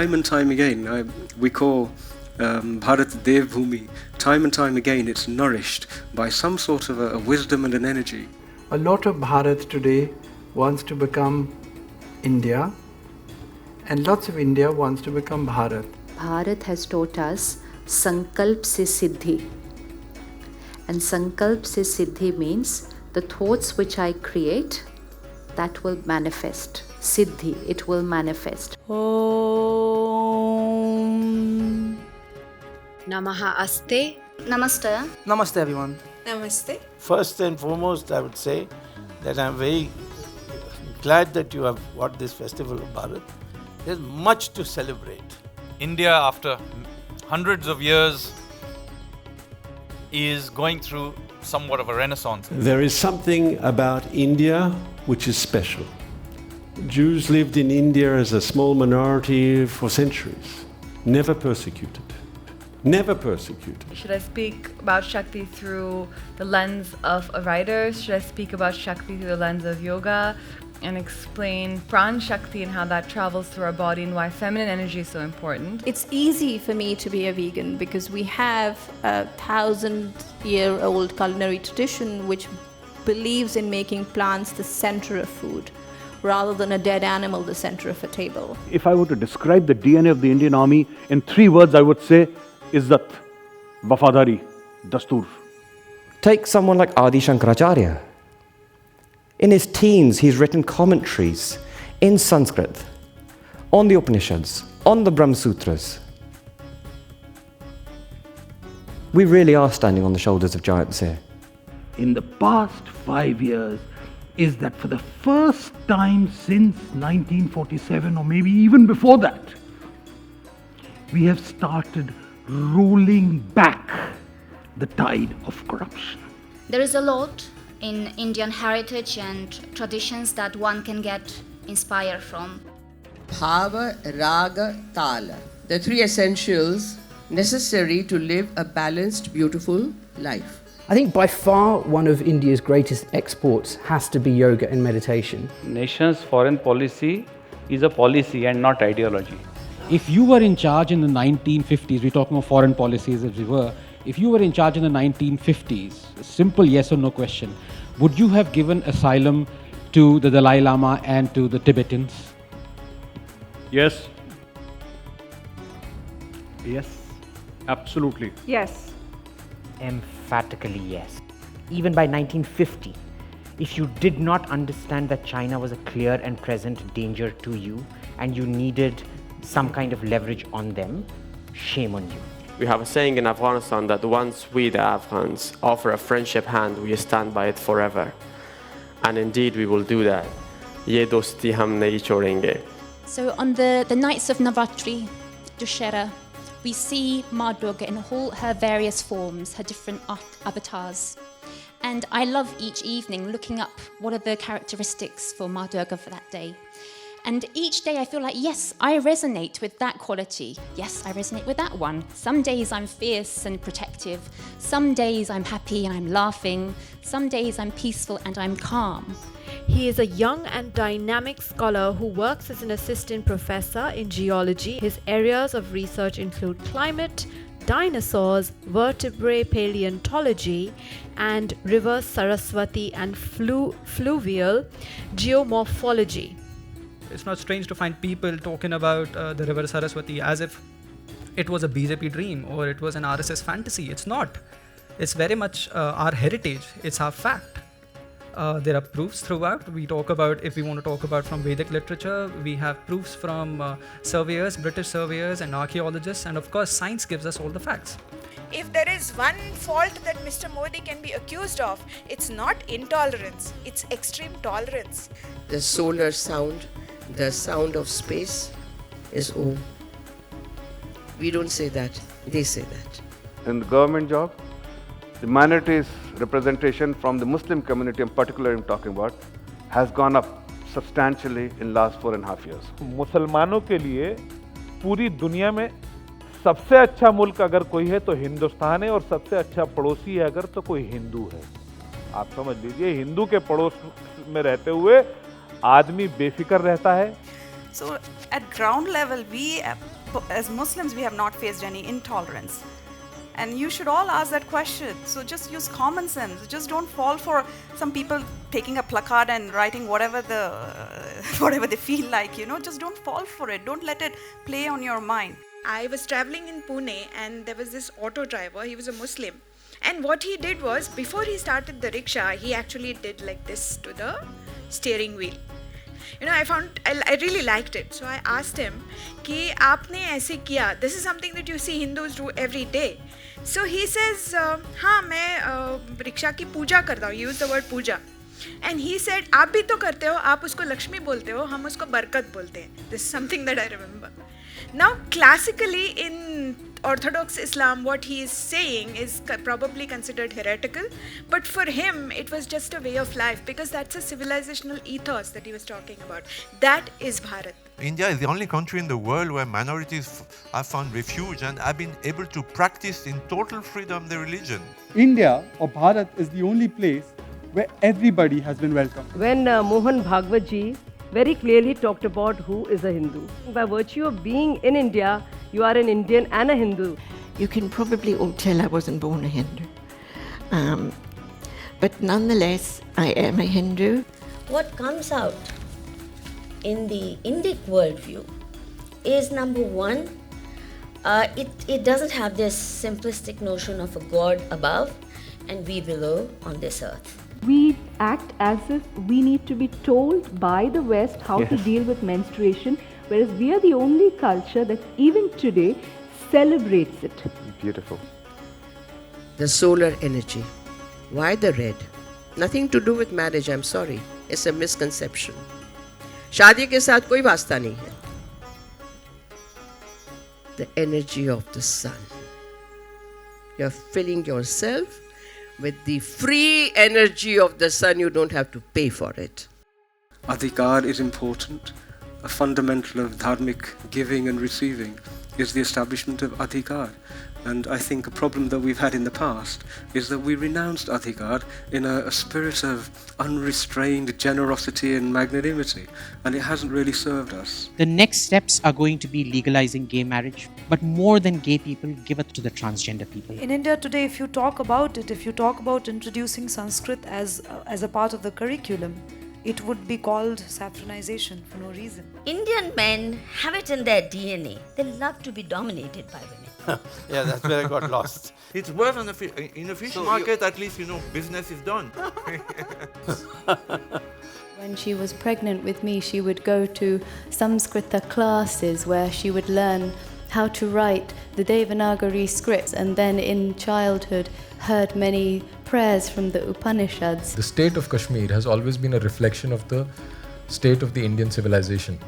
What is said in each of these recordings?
time and time again, we call Bharat Dev Bhumi. Time and time again, it's nourished by some sort of a wisdom and an energy. A lot of Bharat today wants to become India, and lots of India wants to become Bharat. Bharat has taught us Sankalp se Siddhi. And Sankalp se Siddhi means the thoughts which I create, that will manifest. Siddhi, it will manifest. Om Namaha Aste. Namaste. Namaste everyone. Namaste. First and foremost, I would say that I'm very glad that you have got this Festival of Bharat. There's much to celebrate. India, after hundreds of years, is going through somewhat of a renaissance. There is something about India which is special. Jews lived in India as a small minority for centuries, never persecuted. Never persecuted. Should I speak about Shakti through the lens of a writer? Should I speak about Shakti through the lens of yoga and explain Pran Shakti and how that travels through our body and why feminine energy is so important? It's easy for me to be a vegan because we have a 1,000-year-old culinary tradition which believes in making plants the center of food rather than a dead animal the center of a table. If I were to describe the DNA of the Indian Army in 3 words, I would say Izzat, Wafadari, Dastur. Take someone like Adi Shankaracharya. In his teens, he's written commentaries in Sanskrit on the Upanishads, on the Brahma Sutras. We really are standing on the shoulders of giants here. In the past 5 years, is that for the first time since 1947, or maybe even before that, we have started rolling back the tide of corruption. There is a lot in Indian heritage and traditions that one can get inspired from. Bhava, Raga, Tala, the 3 essentials necessary to live a balanced, beautiful life. I think by far one of India's greatest exports has to be yoga and meditation. Nation's foreign policy is a policy and not ideology. If you were in charge in the 1950s, we're talking of foreign policies as we were, if you were in charge in the 1950s, a simple yes or no question, would you have given asylum to the Dalai Lama and to the Tibetans? Yes. Yes. Absolutely. Yes. Emphatically yes. Even by 1950, if you did not understand that China was a clear and present danger to you and you needed some kind of leverage on them, shame on you. We have a saying in Afghanistan that once we, the Afghans, offer a friendship hand, we stand by it forever. And indeed, we will do that. Ye dosti hum nahi chhodenge. So on the nights of Navratri, Dussehra, we see Ma Durga in all her various forms, her different avatars. And I love each evening looking up what are the characteristics for Ma Durga for that day. And each day I feel like, yes, I resonate with that quality. Yes, I resonate with that one. Some days I'm fierce and protective. Some days I'm happy and I'm laughing. Some days I'm peaceful and I'm calm. He is a young and dynamic scholar who works as an assistant professor in geology. His areas of research include climate, dinosaurs, vertebrate paleontology, and river Saraswati and fluvial geomorphology. It's not strange to find people talking about the river Saraswati as if it was a BJP dream or it was an RSS fantasy. It's not. It's very much our heritage. It's our fact. There are proofs throughout. We talk about, if we want to talk about from Vedic literature, we have proofs from surveyors, British surveyors and archaeologists, and of course science gives us all the facts. If there is one fault that Mr. Modi can be accused of, it's not intolerance, it's extreme tolerance. The solar sound, the sound of space is Om. We don't say that, they say that. In the government job, the minorities representation from the Muslim community in particular I'm talking about has gone up substantially in last 4.5 years. मुसलमानों के लिए पूरी दुनिया में सबसे अच्छा मुल्क अगर कोई है तो हिंदुस्तान है और सबसे अच्छा पड़ोसी है अगर तो कोई हिंदू है। आप समझ लीजिए हिंदू के पड़ोस में रहते हुए आदमी बेफिक्र रहता है। So at ground level, we as Muslims, we have not faced any intolerance. And you should all ask that question. So just use common sense. Just don't fall for some people taking a placard and writing whatever they feel like, just don't fall for it. Don't let it play on your mind. I was traveling in Pune and there was this auto driver, he was a Muslim. And what he did was, before he started the rickshaw, he actually did like this to the steering wheel. I really liked it. So I asked him, कि आपने ऐसे किया? This is something that you see Hindus do every day. So he says, हाँ मैं rickshaw की पूजा करता हूँ. Use the word Puja. And he said, आप भी तो करते हो, आप उसको लक्ष्मी बोलते हो, हम उसको बरकत बोलते हैं. This is something that I remember. Now, classically in Orthodox Islam, what he is saying is probably considered heretical, but for him, it was just a way of life because that's a civilizational ethos that he was talking about. That is Bharat. India is the only country in the world where minorities have found refuge and have been able to practice in total freedom their religion. India, or Bharat, is the only place where everybody has been welcome. When Mohan Bhagwat ji very clearly talked about who is a Hindu. By virtue of being in India, you are an Indian and a Hindu. You can probably all tell I wasn't born a Hindu. But nonetheless, I am a Hindu. What comes out in the Indic worldview is, number one, it doesn't have this simplistic notion of a God above and we below on this earth. We act as if we need to be told by the West how to deal with menstruation, whereas we are the only culture that even today celebrates it. Beautiful. The solar energy. Why the red? Nothing to do with marriage, I'm sorry. It's a misconception. शादी के साथ कोई वास्ता नहीं है. The energy of the sun. You're filling yourself with the free energy of the sun. You don't have to pay for it. Adhikar is important. A fundamental of dharmic giving and receiving is the establishment of adhikar. And I think a problem that we've had in the past is that we renounced adhikar in a spirit of unrestrained generosity and magnanimity, and it hasn't really served us. The next steps are going to be legalizing gay marriage, but more than gay people, give it to the transgender people. In India today, if you talk about it, if you talk about introducing Sanskrit as a part of the curriculum, it would be called saffronization for no reason. Indian men have it in their DNA. They love to be dominated by women. Yeah, that's where I got lost. It's worse in a fish market, at least, business is done. When she was pregnant with me, she would go to Samskrita classes where she would learn how to write the Devanagari scripts, and then in childhood heard many prayers from the Upanishads. The state of Kashmir has always been a reflection of the state of the Indian civilization.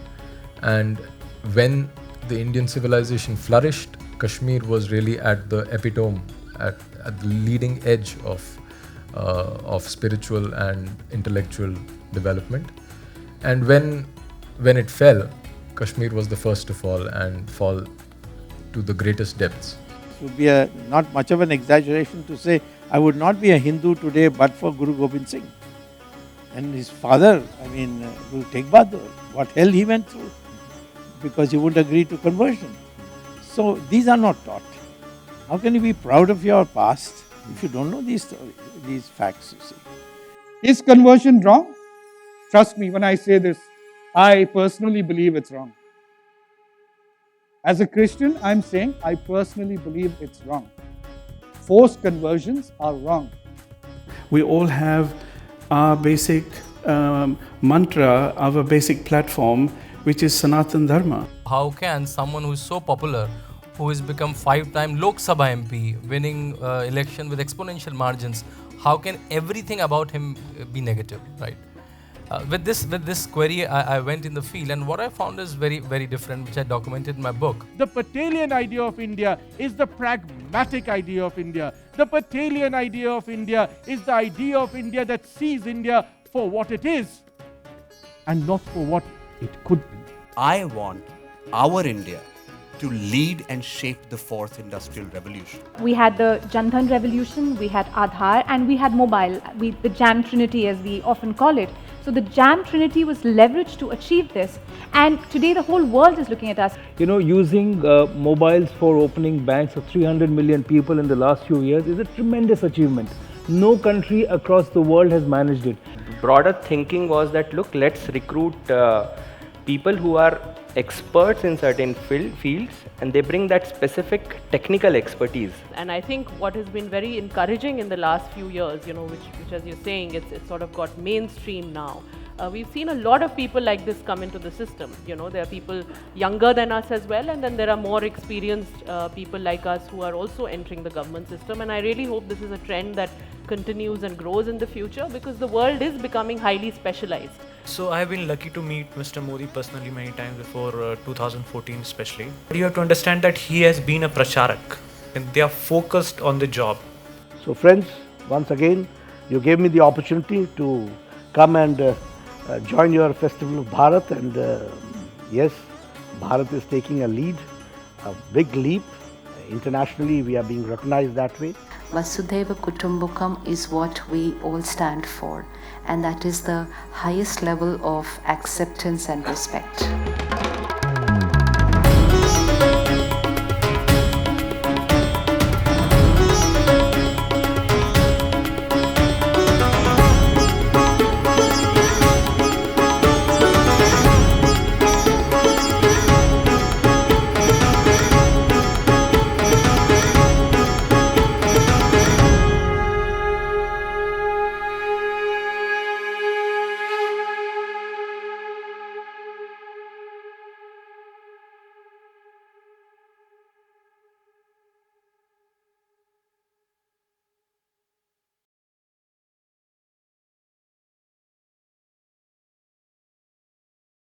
And when the Indian civilization flourished, Kashmir was really at the epitome, at the leading edge of spiritual and intellectual development. And when it fell, Kashmir was the first to fall, and fall to the greatest depths. It would be not much of an exaggeration to say I would not be a Hindu today but for Guru Gobind Singh. And his father, Guru Tegh Bahadur, what hell he went through because he wouldn't agree to conversion. So these are not taught. How can you be proud of your past if you don't know these facts, you see? Is conversion wrong? Trust me when I say this, I personally believe it's wrong. As a Christian, I'm saying I personally believe it's wrong. Forced conversions are wrong. We all have our basic mantra, our basic platform, which is Sanatan Dharma. How can someone who is so popular, who has become 5-time Lok Sabha MP, winning election with exponential margins, how can everything about him be negative, right? With this query, I went in the field, and what I found is very, very different, which I documented in my book. The Patelian idea of India is the pragmatic idea of India. The Patelian idea of India is the idea of India that sees India for what it is and not for what it could be. I want our India to lead and shape the fourth industrial revolution. We had the Jan Dhan revolution, we had Aadhaar, and we had mobile, the Jam Trinity as we often call it. So the Jam Trinity was leveraged to achieve this, and today the whole world is looking at us. You know, using mobiles for opening banks of 300 million people in the last few years is a tremendous achievement. No country across the world has managed it. Broader thinking was that, look, let's recruit people who are experts in certain fields, and they bring that specific technical expertise. And I think what has been very encouraging in the last few years, you know, which as you're saying, it's sort of got mainstream now. We've seen a lot of people like this come into the system. You know, there are people younger than us as well, and then there are more experienced people like us who are also entering the government system. And I really hope this is a trend that continues and grows in the future, because the world is becoming highly specialized. So I have been lucky to meet Mr. Modi personally many times before 2014 especially. But you have to understand that he has been a pracharak, and they are focused on the job. So friends, once again, you gave me the opportunity to come and join your Festival of Bharat, and yes, Bharat is taking a lead, a big leap. Internationally, we are being recognized that way. Vasudhaiva Kutumbakam is what we all stand for, and that is the highest level of acceptance and respect.